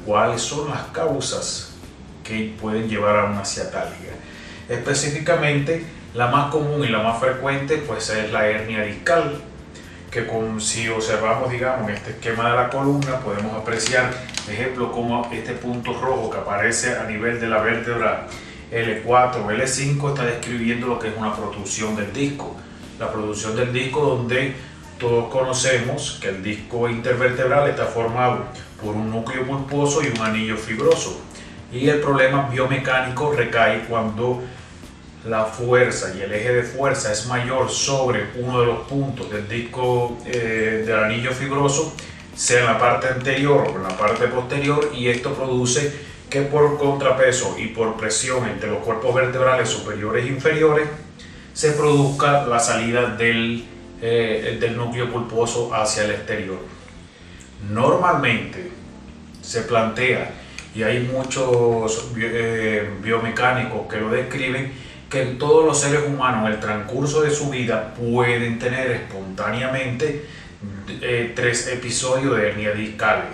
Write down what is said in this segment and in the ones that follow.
cuáles son las causas que pueden llevar a una ciatalgia. Específicamente, la más común y la más frecuente pues es la hernia discal, que si observamos, digamos, en este esquema de la columna, podemos apreciar, por ejemplo, como este punto rojo que aparece a nivel de la vértebra L4 o L5 está describiendo lo que es una protrusión del disco. La protrusión del disco, donde todos conocemos que el disco intervertebral está formado por un núcleo pulposo y un anillo fibroso. Y el problema biomecánico recae cuando la fuerza y el eje de fuerza es mayor sobre uno de los puntos del disco del anillo fibroso, sea en la parte anterior o en la parte posterior, y esto produce que por contrapeso y por presión entre los cuerpos vertebrales superiores e inferiores se produzca la salida del núcleo pulposo hacia el exterior. Normalmente se plantea, y hay muchos biomecánicos que lo describen, que todos los seres humanos en el transcurso de su vida pueden tener espontáneamente 3 episodios de hernia discal.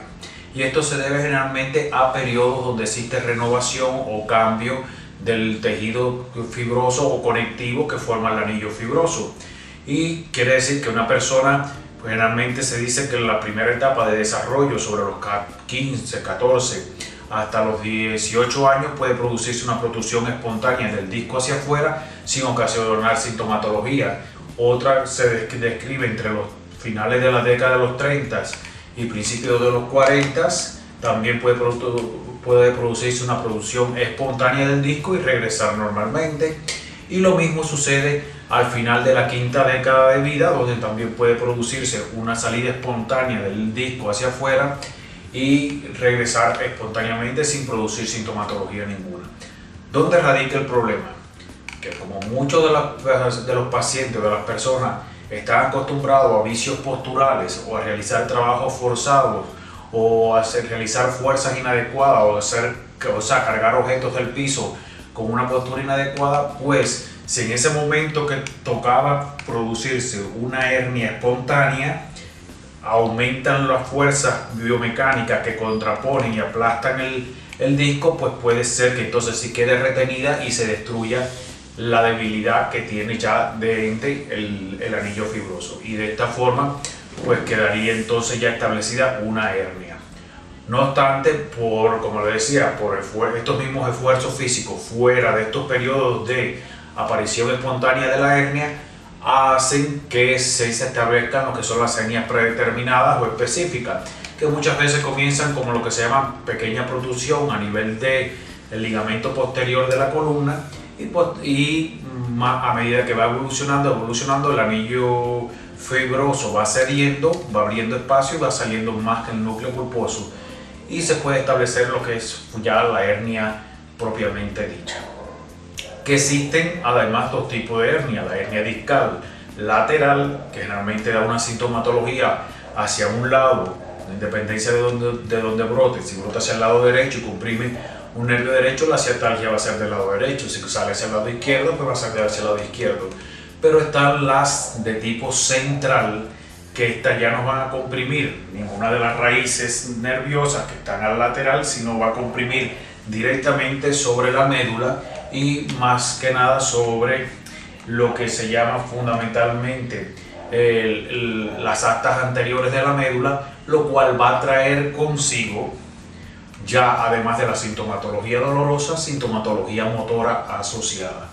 Y esto se debe generalmente a periodos donde existe renovación o cambio del tejido fibroso o conectivo que forma el anillo fibroso. Y quiere decir que una persona, pues generalmente se dice que en la primera etapa de desarrollo, sobre los 15, 14, hasta los 18 años, puede producirse una protrusión espontánea del disco hacia afuera sin ocasionar sintomatología. Otra se describe entre los finales de la década de los 30 y principios de los 40. También puede producirse una producción espontánea del disco y regresar normalmente. Y lo mismo sucede al final de la quinta década de vida, donde también puede producirse una salida espontánea del disco hacia afuera y regresar espontáneamente sin producir sintomatología ninguna. ¿Dónde radica el problema? Que como muchos de los pacientes, de las personas, están acostumbrados a vicios posturales o a realizar trabajos forzados o a realizar fuerzas inadecuadas o cargar objetos del piso con una postura inadecuada, pues si en ese momento que tocaba producirse una hernia espontánea, aumentan las fuerzas biomecánicas que contraponen y aplastan el disco, pues puede ser que entonces sí quede retenida y se destruya la debilidad que tiene ya de ente el anillo fibroso, y de esta forma pues quedaría entonces ya establecida una hernia. No obstante, como le decía, por estos mismos esfuerzos físicos fuera de estos periodos de aparición espontánea de la hernia, hacen que se establezcan lo que son las hernias predeterminadas o específicas, que muchas veces comienzan como lo que se llama pequeña protrusión a nivel del ligamento posterior de la columna, y a medida que va evolucionando, el anillo fibroso va cediendo, va abriendo espacio y va saliendo más que el núcleo pulposo, y se puede establecer lo que es ya la hernia propiamente dicha. Que existen además 2 tipos de hernia: la hernia discal lateral, que generalmente da una sintomatología hacia un lado, en dependencia de donde brote. Si brota hacia el lado derecho y comprime un nervio derecho, la ciatalgia va a ser del lado derecho. Si sale hacia el lado izquierdo, pues va a ser hacia el lado izquierdo. Pero están las de tipo central, que estas ya no van a comprimir ninguna de las raíces nerviosas que están al lateral, sino va a comprimir directamente sobre la médula, y más que nada sobre lo que se llama fundamentalmente las astas anteriores de la médula, lo cual va a traer consigo, ya además de la sintomatología dolorosa, sintomatología motora asociada.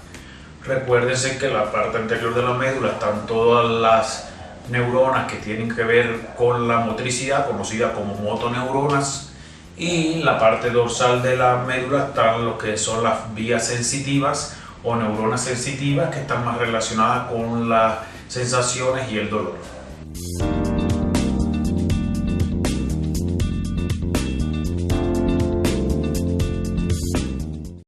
Recuérdense que en la parte anterior de la médula están todas las neuronas que tienen que ver con la motricidad, conocida como motoneuronas, y la parte dorsal de la médula están lo que son las vías sensitivas o neuronas sensitivas, que están más relacionadas con las sensaciones y el dolor.